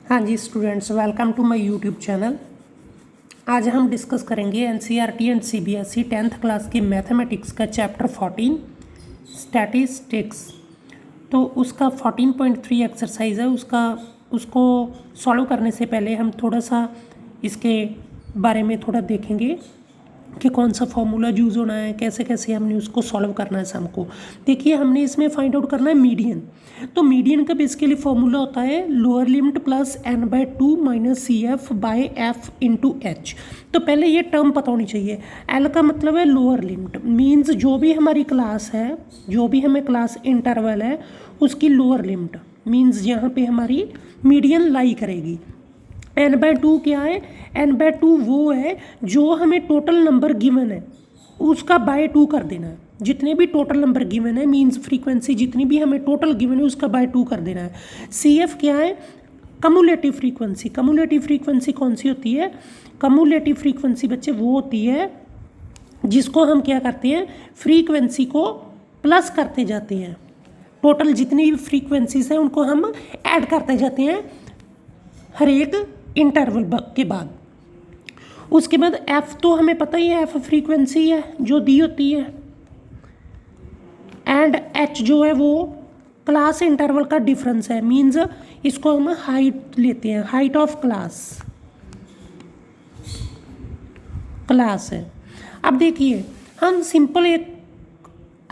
हाँ जी students, welcome to my YouTube channel. आज हम डिस्कस करेंगे NCERT and CBSE 10th class की मैथमेटिक्स का चैप्टर 14 स्टैटिस्टिक्स। तो उसका 14.3 एक्सरसाइज है, उसको सॉल्व करने से पहले हम थोड़ा सा इसके बारे में थोड़ा देखेंगे कि कौन सा फॉर्मूला यूज़ होना है, कैसे कैसे हमने उसको सॉल्व करना है सम को। देखिए, हमने इसमें फाइंड आउट करना है मीडियन। तो मीडियन का बेसिकली फॉर्मूला होता है lower limit plus n/2 minus C F by F into H. तो पहले ये टर्म पता होनी चाहिए। एल का मतलब है लोअर लिमिट, मीन्स जो भी हमारी क्लास है, जो भी हमें क्लास इंटरवल है उसकी लोअर लिमिट, मीन्स यहाँ पे हमारी मीडियन लाई करेगी। n/2 क्या है? n/2 वो है जो हमें टोटल नंबर गिवन है उसका बाय 2 कर देना है। जितने भी टोटल नंबर गिवन है, मीन्स फ्रीक्वेंसी जितनी भी हमें टोटल गिवन है उसका बाय 2 कर देना है। CF क्या है? Cumulative frequency. कम्युलेटिव फ्रीक्वेंसी कौन सी होती है? कम्युलेटिव फ्रीक्वेंसी बच्चे वो होती है जिसको हम क्या करते हैं, फ्रीक्वेंसी को प्लस करते जाते हैं। टोटल जितनी भी फ्रीक्वेंसीज हैं उनको हम ऐड करते जाते हैं हर एक इंटरवल के बाद। उसके बाद एफ तो हमें पता ही है, एफ फ्रीक्वेंसी है जो दी होती है, एंड एच जो है वो क्लास इंटरवल का डिफरेंस है, मींस इसको हम हाइट लेते हैं, हाइट ऑफ क्लास है। अब देखिए, हम सिंपल एक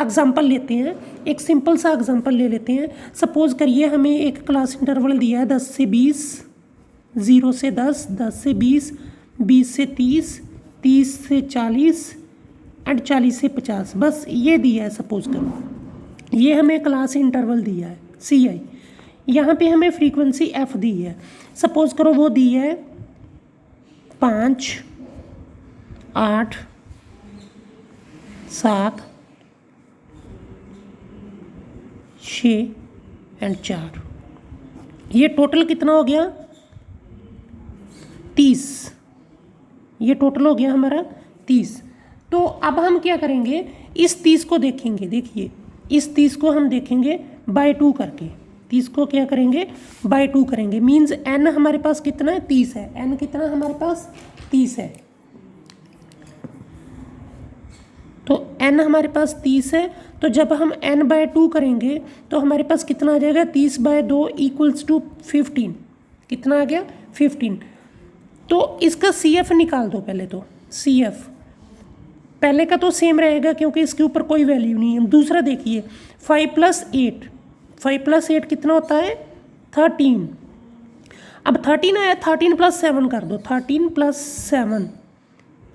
एग्जाम्पल लेते हैं, एक सिंपल सा एग्जाम्पल ले लेते हैं। सपोज करिए हमें एक क्लास इंटरवल दिया है 10 से 20, 0 से 10, 10 से 20, 20 से 30, 30 से 40 एंड 40 से 50, बस ये दिया है। सपोज करो ये हमें क्लास इंटरवल दिया है CI, यहाँ पे हमें फ्रीक्वेंसी F दी है। सपोज करो वो दी है 5, 8, 7, 6 एंड 4। ये टोटल कितना हो गया? 30। ये टोटल हो गया हमारा 30। तो अब हम क्या करेंगे, इस 30 को देखेंगे। देखिए, इस 30 को हम देखेंगे बाय 2 करके। 30 को क्या करेंगे? बाय 2 करेंगे, मीन्स n हमारे पास कितना है? 30 है। n कितना हमारे पास? 30 है। तो n हमारे पास 30 है। तो जब हम n/2 करेंगे तो हमारे पास कितना आ जाएगा? 30/2 इक्वल्स टू 15। कितना आ गया? 15। तो इसका CF निकाल दो पहले। तो CF पहले का तो सेम रहेगा क्योंकि इसके ऊपर कोई वैल्यू नहीं है। दूसरा देखिए, 5 + 8, 5 + 8 कितना होता है? 13। अब 13 आया, 13 + 7 कर दो, 13 + 7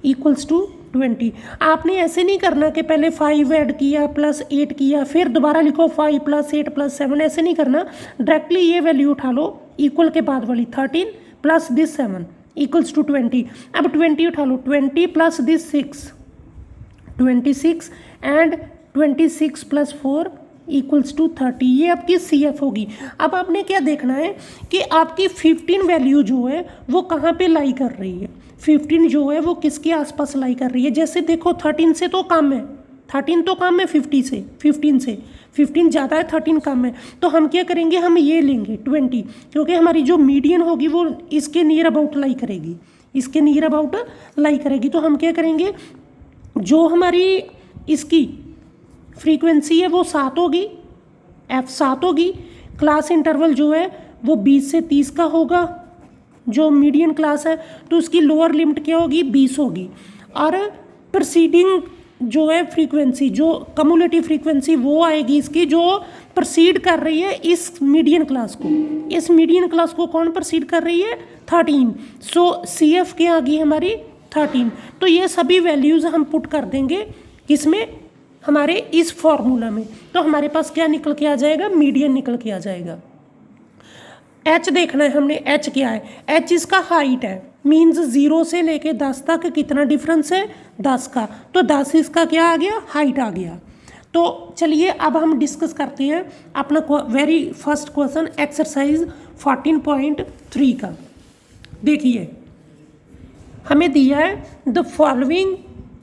इक्वल्स टू 20। आपने ऐसे नहीं करना कि पहले 5 ऐड किया प्लस 8 किया फिर दोबारा लिखो 5 + 8 + 7, ऐसे नहीं करना। डायरेक्टली ये वैल्यू उठा लो इक्वल के बाद वाली, 13 + दिस 7 इक्वल्स टू 20। अब 20 उठा लो, 20 + दिस 6, 26 एंड 26 + 4 इक्वल्स टू 30। ये आपकी CF होगी। अब आपने क्या देखना है कि आपकी 15 वैल्यू जो है वो कहाँ पे लाई कर रही है। 15 जो है वो किसके आसपास लाई कर रही है? जैसे देखो 13 से तो कम है, 13 तो कम है 15 से, 15 ज़्यादा है, 13 कम है। तो हम क्या करेंगे, हम ये लेंगे 20, क्योंकि हमारी जो मीडियन होगी वो इसके नियर अबाउट लाई करेगी, इसके नियर अबाउट लाई करेगी। तो हम क्या करेंगे, जो हमारी इसकी फ्रीक्वेंसी है वो 7 होगी, F 7 होगी। क्लास इंटरवल जो है वो 20 से 30 का होगा जो मीडियन क्लास है, तो उसकी लोअर लिमिट क्या होगी? 20 होगी। और प्रोसीडिंग जो है फ्रीक्वेंसी, जो कम्युलेटिव फ्रीक्वेंसी वो आएगी इसकी जो प्रोसीड कर रही है इस मीडियन क्लास को। इस मीडियन क्लास को कौन प्रोसीड कर रही है? 13। सो CF क्या आ गई हमारी? 13। तो ये सभी वैल्यूज़ हम पुट कर देंगे किसमें? हमारे इस फॉर्मूला में। तो हमारे पास क्या निकल के आ जाएगा? मीडियन निकल के आ जाएगा। H देखना है हमने, H क्या है? H इसका हाइट है, मीन्स 0 से लेके 10 तक कितना डिफरेंस है? 10 का। तो 10 इसका क्या आ गया? हाइट आ गया। तो चलिए अब हम डिस्कस करते हैं अपना वेरी फर्स्ट क्वेश्चन, एक्सरसाइज 14.3 का। देखिए, हमें दिया है the following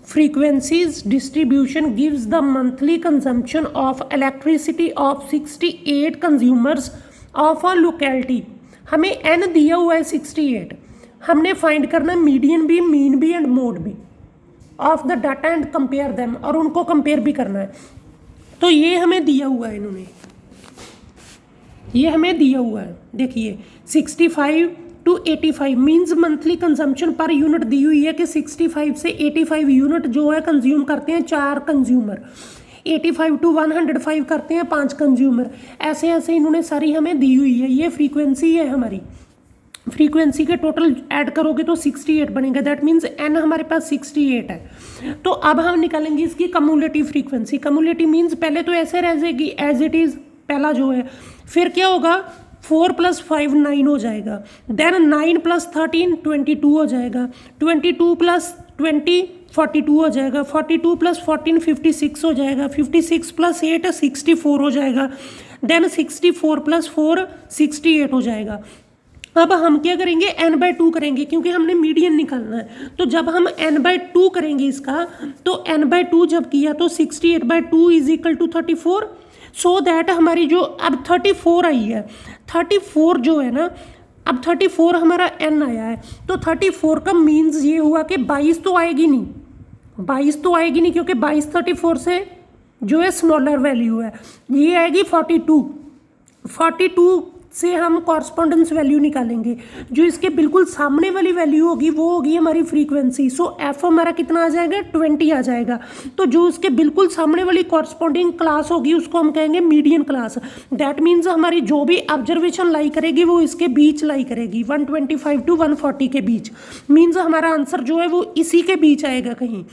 frequencies distribution gives the monthly consumption of electricity of 68 consumers of a locality हमें n दिया हुआ है 68, हमने फाइंड करना मीडियन भी, मीन भी एंड मोड भी of the data and compare them, और उनको कंपेयर भी करना है। तो ये हमें दिया हुआ है, इन्होंने ये हमें दिया हुआ है, देखिए 65 to 85 मीन्स मंथली कंजम्पशन पर यूनिट दी हुई है कि 65 से 85 यूनिट जो है कंज्यूम करते हैं 4 कंज्यूमर, 85 to 105 करते हैं 5 कंज्यूमर, ऐसे ऐसे इन्होंने सारी हमें दी हुई है। ये फ्रीक्वेंसी है हमारी, फ्रीक्वेंसी के टोटल ऐड करोगे तो 68 बनेगा, दैट मीन्स n हमारे पास 68 है। तो अब हम निकालेंगे इसकी कम्युलेटिव फ्रीक्वेंसी। कम्युलेटिव मीन्स पहले तो ऐसे रह जाएगी एज इट इज़ पहला जो है, फिर क्या होगा 4 + 5 9 हो जाएगा, देन 9 + 13 22 हो जाएगा, 22 + 20 42 हो जाएगा, 42 + 14 56 हो जाएगा, 56 + 8 64 हो जाएगा, देन 64 + 4 68 हो जाएगा। अब हम क्या करेंगे n/2 करेंगे, क्योंकि हमने मीडियन निकालना है। तो जब हम n/2 करेंगे इसका, तो n/2 जब किया तो 68/2 = 34, सो दैट हमारी जो अब 34 आई है, 34 जो है ना, अब 34 हमारा n आया है, तो 34 का मीन्स ये हुआ कि 22 तो आएगी नहीं, 22 तो आएगी नहीं, क्योंकि 22 34 से जो है स्मॉलर वैल्यू है, ये आएगी 42। 42 से हम कॉरस्पॉन्डेंस वैल्यू निकालेंगे, जो इसके बिल्कुल सामने वाली वैल्यू होगी वो होगी हमारी फ्रीक्वेंसी। सो एफ हमारा कितना आ जाएगा 20 आ जाएगा। तो जो उसके बिल्कुल सामने वाली कॉरस्पॉन्डिंग क्लास होगी उसको हम कहेंगे मीडियन क्लास। दैट मीन्स हमारी जो भी ऑब्जर्वेशन लाई करेगी वो इसके बीच लाई करेगी, 125 to 140 के बीच। मीन्स हमारा आंसर जो है वो इसी के बीच आएगा कहीं।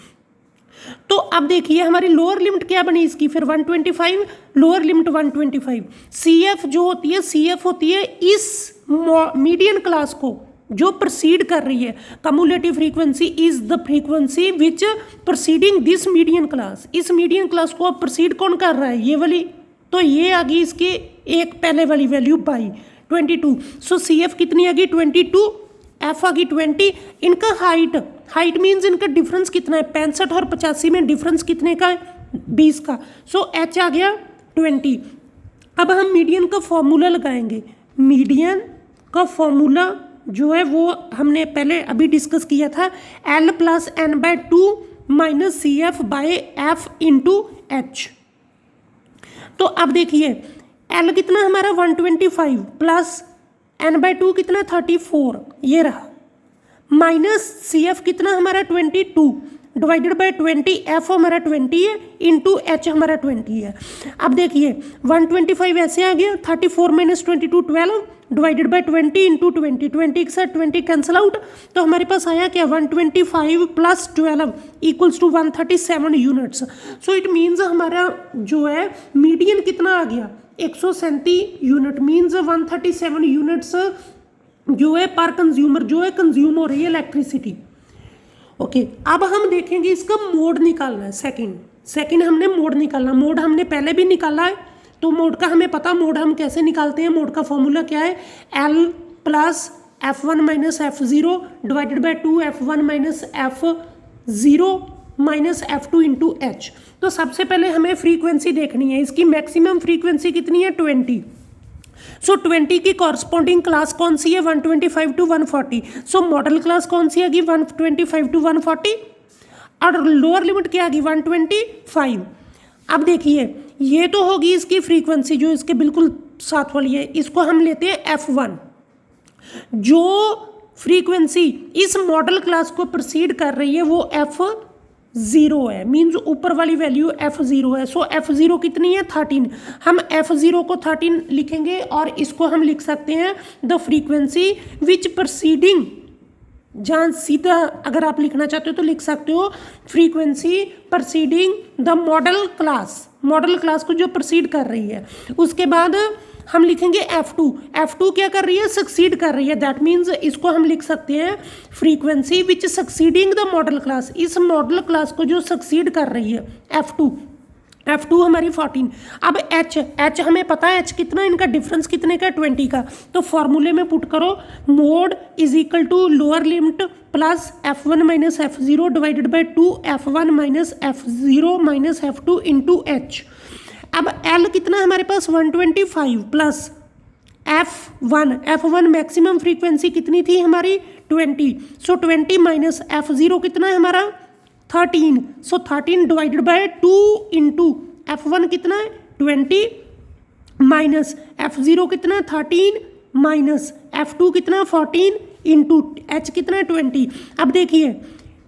तो अब देखिए हमारी लोअर लिमिट क्या बनी इसकी, फिर 125, लोअर लिमिट 125। CF जो होती है, CF होती है इस मीडियन क्लास को जो प्रोसीड कर रही है। Cumulative frequency is the frequency which proceeding this median class. इस मीडियन क्लास को अब प्रोसीड कौन कर रहा है, ये वाली। तो ये आ गई इसकी एक पहले वाली वैल्यू बाई 22। सो CF कितनी आ गई 22, F आ गई 20। इनका हाइट मीन्स इनका डिफरेंस कितना है, 65 और 85 में डिफरेंस कितने का है, 20 का। सो H आ गया 20। अब हम मीडियन का फॉर्मूला लगाएंगे। मीडियन का फॉर्मूला जो है वो हमने पहले अभी डिस्कस किया था, L + n/2 - CF/F × H। तो अब देखिए L कितना हमारा 125 प्लस n/2 कितना 34, ये रहा, माइनस CF कितना हमारा 22 डिवाइडेड बाय 20, F हमारा 20 है इंटू H हमारा 20 है। अब देखिए 125 ऐसे आ गया, 34 - 22 12 डिवाइडेड बाय 20 इंटू 20, 20 के साथ 20 कैंसिल आउट। तो हमारे पास आया क्या 125 + 12 = 137 यूनिट्स। सो इट मीन्स हमारा जो है मीडियन कितना आ गया 137 यूनिट, मीन्स 137 यूनिट्स जो है पर कंज्यूमर जो है कंज्यूम हो रही है इलेक्ट्रिसिटी। ओके, अब हम देखेंगे इसका मोड निकालना है। सेकंड हमने मोड निकालना, मोड हमने पहले भी निकाला है, तो मोड का हमें पता मोड हम कैसे निकालते हैं। मोड का फॉर्मूला क्या है, L + F1 - F0 divided by 2 F1 - F0 - F2 × H। तो सबसे पहले हमें फ्रीक्वेंसी देखनी है, इसकी मैक्सिमम फ्रीक्वेंसी कितनी है 20। सो 20 की कॉरस्पॉन्डिंग क्लास कौन सी है 125 to 140। सो मॉडल क्लास कौन सी आएगी 125 to 140, और लोअर लिमिट क्या आएगी 125। अब देखिए ये तो होगी इसकी फ्रीक्वेंसी जो इसके बिल्कुल साथ वाली है, इसको हम लेते हैं F1। जो फ्रीक्वेंसी इस मॉडल क्लास को प्रोसीड कर रही है वो F0 है, मीन्स ऊपर वाली वैल्यू F0 है। सो F0 कितनी है 13। हम F0 को 13 लिखेंगे और इसको हम लिख सकते हैं द फ्रीक्वेंसी विच प्रोसीडिंग, जहाँ सीधा अगर आप लिखना चाहते हो तो लिख सकते हो frequency proceeding the model class को जो प्रोसीड कर रही है। उसके बाद हम लिखेंगे F2 क्या कर रही है सक्सीड कर रही है, दैट मीन्स इसको हम लिख सकते हैं frequency which succeeding the model class, इस मॉडल क्लास को जो सक्सीड कर रही है F2 हमारी 14। अब H हमें पता है H कितना, इनका डिफरेंस कितने का 20 का। तो फॉर्मूले में पुट करो mode = lower limit plus F1 - F0 divided by 2 F1 - F0 - F2 × H। अब L कितना हमारे पास 125 प्लस F1 मैक्सिमम फ्रीक्वेंसी कितनी थी हमारी 20, सो 20 माइनस F0 कितना है हमारा 13, सो 13 डिवाइडेड बाय 2 इंटू F1 कितना है 20 माइनस F0 कितना है 13 माइनस F2 कितना है 14 इंटू H कितना है 20। अब देखिए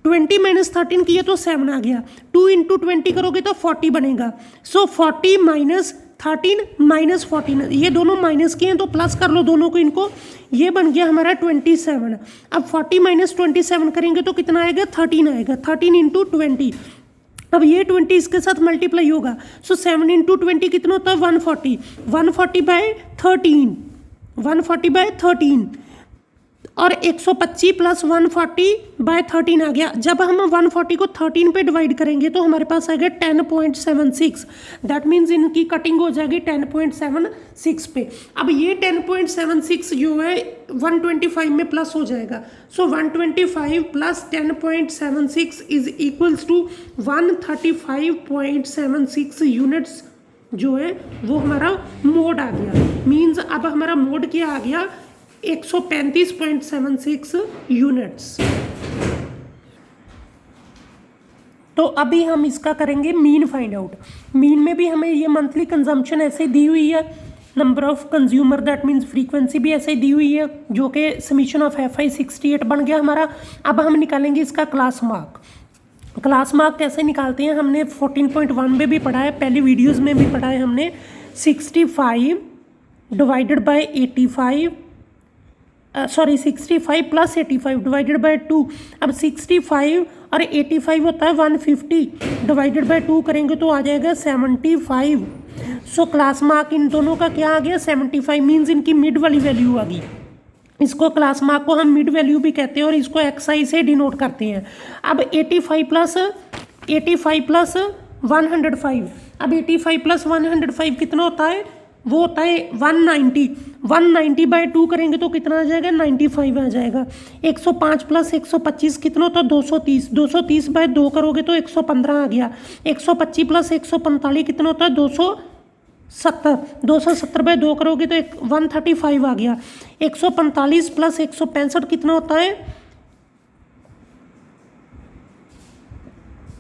20 माइनस 13 किया तो 7 आ गया, 2 इंटू 20 करोगे तो 40 बनेगा, सो 40 माइनस 13 माइनस 14, ये दोनों माइनस किए हैं तो प्लस कर लो दोनों को, इनको, ये बन गया हमारा 27। अब 40 माइनस 27 करेंगे तो कितना आएगा 13 आएगा, 13 इंटू 20, अब ये 20 इसके साथ मल्टीप्लाई होगा, सो 7 इंटू 20 कितना होता है 140, 140 बाय 13, 140 बाय 13 और 125 प्लस 140 बाय 13 आ गया। जब हम 140 को 13 पे डिवाइड करेंगे तो हमारे पास आएगा 10.76, दैट मीन्स इनकी कटिंग हो जाएगी 10.76 पे। अब ये 10.76 जो है 125 में प्लस हो जाएगा, so 125 plus 10.76 is equals to 135.76 units जो है वो हमारा मोड आ गया। मीन्स अब हमारा मोड क्या आ गया 135.76 यूनिट्स। तो अभी हम इसका करेंगे मीन फाइंड आउट। मीन में भी हमें ये मंथली कंजम्पशन ऐसे दी हुई है, number of consumer that means frequency भी ऐसे दी हुई है, जो कि समीशन ऑफ FI 68 बन गया हमारा। अब हम निकालेंगे इसका क्लास मार्क। क्लास मार्क कैसे निकालते हैं हमने 14.1 में भी पढ़ा है, पहले वीडियोज़ में भी पढ़ा है हमने। 65 divided by 85 65 plus 85 divided by 2। अब 65 और 85 होता है 150, डिवाइडेड बाई 2 करेंगे तो आ जाएगा 75। सो क्लास मार्क इन दोनों का क्या आ गया 75, मीन्स इनकी मिड वाली वैल्यू आ गई। इसको क्लास मार्क को हम मिड वैल्यू भी कहते हैं और इसको XI से डिनोट करते हैं। अब 85 प्लस 105, अब 85 प्लस 105 कितना होता है, वो होता है 190। 190 बाई 2 करेंगे तो कितना आ जाएगा 95 आ जाएगा। 105 प्लस 125 कितना होता है 230। 230 बाई 2 करोगे तो 115 आ गया। 125 प्लस 145 कितना होता है 270। 270 बाई 2 करोगे तो 135 आ गया। 145 प्लस 165 कितना होता है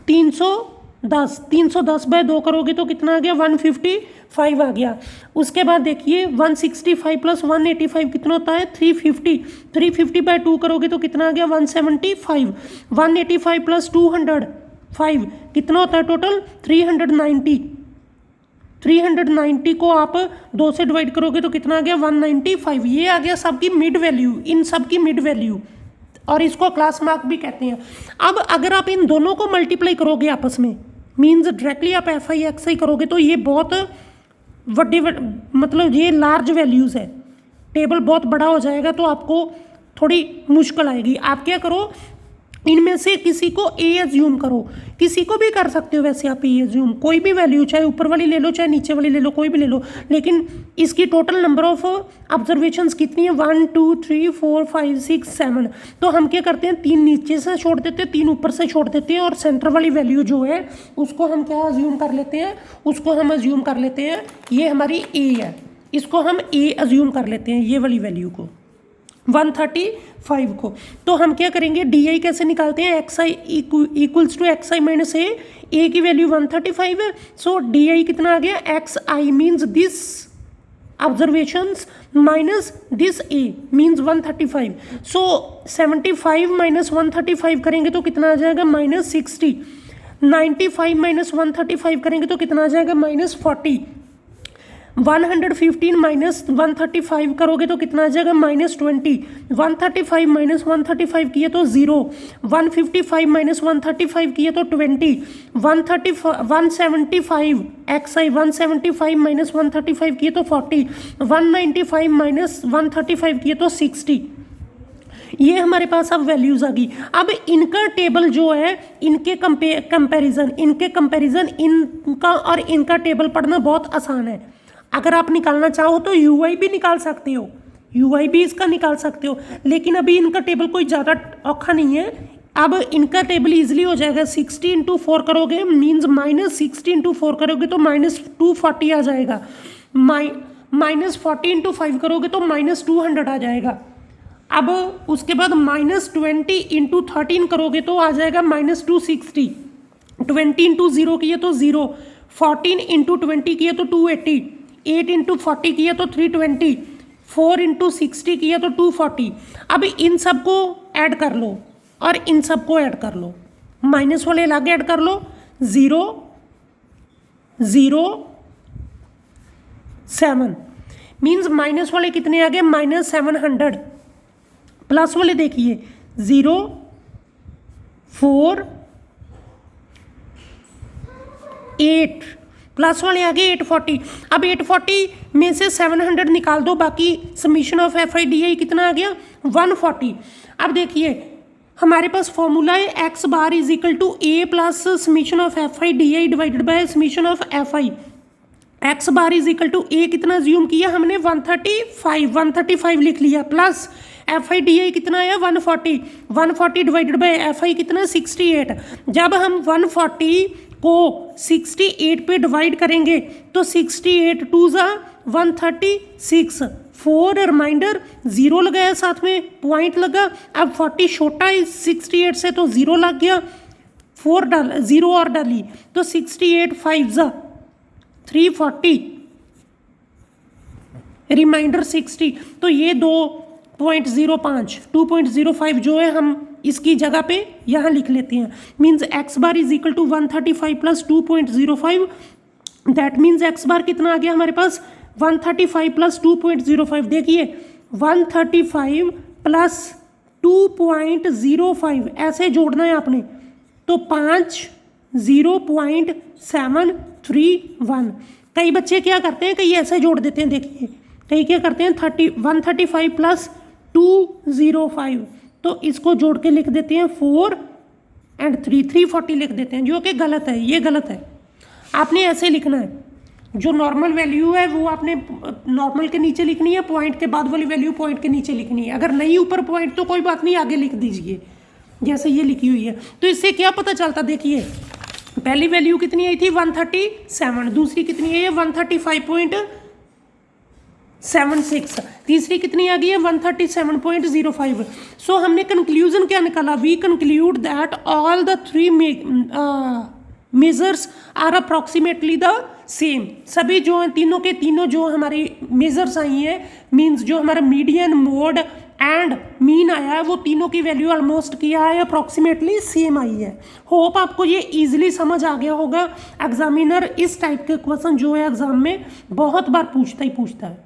310। 310 बाय 2 करोगे तो कितना आ गया 155 आ गया। उसके बाद देखिए 165 प्लस 185 कितना होता है 350। 350 बाय 2 करोगे तो कितना आ गया 175। 185 प्लस 205 कितना होता है टोटल 390। 390 को आप 2 से डिवाइड करोगे तो कितना आ गया 195। ये आ गया सबकी मिड वैल्यू, इन सब की मिड वैल्यू, और इसको क्लास मार्क भी कहते हैं। अब अगर आप इन दोनों को मल्टीप्लाई करोगे आपस में, मीन्स डायरेक्टली आप FI XI करोगे तो ये बहुत बड़े मतलब ये लार्ज वैल्यूज़ है, टेबल बहुत बड़ा हो जाएगा तो आपको थोड़ी मुश्किल आएगी। आप क्या करो, इनमें से किसी को A एज्यूम करो, किसी को भी कर सकते हो वैसे आप A एज्यूम, कोई भी वैल्यू, चाहे ऊपर वाली ले लो चाहे नीचे वाली ले लो, कोई भी ले लो, लेकिन इसकी टोटल नंबर ऑफ ऑब्जर्वेशंस कितनी है 1 2 3 4 5 6 7। तो हम क्या करते हैं 3 नीचे से छोड़ देते हैं, 3 ऊपर से छोड़ देते हैं, और सेंटर वाली वैल्यू जो है उसको हम क्या अज्यूम कर लेते हैं, उसको हम अज्यूम कर लेते हैं ये हमारी A है, इसको हम A अज्यूम कर लेते हैं, ये वाली वैल्यू को 135 को। तो हम क्या करेंगे DI कैसे निकालते हैं, XI equals to XI minus A की वैल्यू 135 है, सो DI कितना आ गया XI means this observations minus this A means 135। So 75 minus 135 करेंगे तो कितना आ जाएगा -60। 95 माइनस 135 करेंगे तो कितना आ जाएगा -40। 115 माइनस 135 करोगे तो कितना आ जाएगा -20। 135 माइनस 135 किए तो 0। 155 माइनस 135 किए तो 20। 175 XI 175 माइनस 135 किए तो 40। 195 माइनस 135 किए तो 60। ये हमारे पास अब वैल्यूज़ आ गई। अब इनका टेबल जो है, इनके कंपैरिजन इनका और इनका टेबल पढ़ना बहुत आसान है। अगर आप निकालना चाहो तो UI भी निकाल सकते हो, UI भी इसका निकाल सकते हो, लेकिन अभी इनका टेबल कोई ज़्यादा औखा नहीं है। अब इनका टेबल इजीली हो जाएगा। 60 इंटू 4 करोगे मीन्स -60 इंटू 4 करोगे तो -240 आ जाएगा। -40 इंटू 5 करोगे तो -200 आ जाएगा। अब उसके बाद -20 इंटू 13 करोगे तो आ जाएगा -260। 20 इंटू 0 किए तो 0, 14 इंटू 20 किए तो 280, 8 इंटू 40 किए तो 320, 4 इंटू 60 किए तो 240। अब इन सब को ऐड कर लो और इन सब को ऐड कर लो, माइनस वाले अलग ऐड कर लो। 0 0 7 मीन्स माइनस वाले कितने आ गए -700। प्लस वाले देखिए 0 4 8, प्लस वाले आ गए 840। अब 840 में से 700 निकाल दो, बाकी समीशन ऑफ FI/DI कितना आ गया 140। अब देखिए हमारे पास फॉर्मूला है x bar is equal to a plus summation of FI/DI divided by summation of FI। x bar is equal to a कितना ज्यूम किया हमने 135 लिख लिया, प्लस FI/DI कितना आया 140 डिवाइडेड बाय FI कितना 68। जब हम 140 को 68 पे डिवाइड करेंगे तो 68 2 ज़ा 136, 4 रिमाइंडर 0 लगाया साथ में पॉइंट लगा। अब 40 छोटा है 68 से तो 0 लग गया, 4 डाल 0 और डाली तो 68 5 ज़ा 340, रिमाइंडर 60। तो ये 2.05 जो है हम इसकी जगह पे यहाँ लिख लेते हैं। Means x bar is equal to 135 plus 2.05, that means x bar कितना आ गया हमारे पास 135 प्लस 2.05। देखिए 135 प्लस 2.05 ऐसे जोड़ना है आपने, तो 5 0.731। कई बच्चे क्या करते हैं, कई ऐसे जोड़ देते हैं, देखिए कई क्या करते हैं 135 प्लस 205, तो इसको जोड़ के लिख देते हैं 4 और 340 लिख देते हैं, जो कि गलत है, ये गलत है। आपने ऐसे लिखना है, जो नॉर्मल वैल्यू है वो आपने नॉर्मल के नीचे लिखनी है, पॉइंट के बाद वाली वैल्यू पॉइंट के नीचे लिखनी है। अगर नहीं ऊपर पॉइंट तो कोई बात नहीं, आगे लिख दीजिए जैसे ये लिखी हुई है। तो इससे क्या पता चलता, देखिए पहली वैल्यू कितनी आई थी 137, दूसरी कितनी है 135.76, तीसरी कितनी आ गई है 137.05। सो हमने कंक्लूजन क्या निकाला, we conclude that all the 3 measures are approximately the same. सभी जो हैं तीनों के तीनों जो हमारी मेजर्स आई हैं, मीन्स जो हमारा मीडियन, मोड एंड मीन आया है, वो तीनों की वैल्यू ऑलमोस्ट किया है, अप्रॉक्सीमेटली सेम आई है। होप आपको ये इजीली समझ आ गया होगा। एग्जामिनर इस टाइप के क्वेश्चन जो है एग्जाम में बहुत बार पूछता है।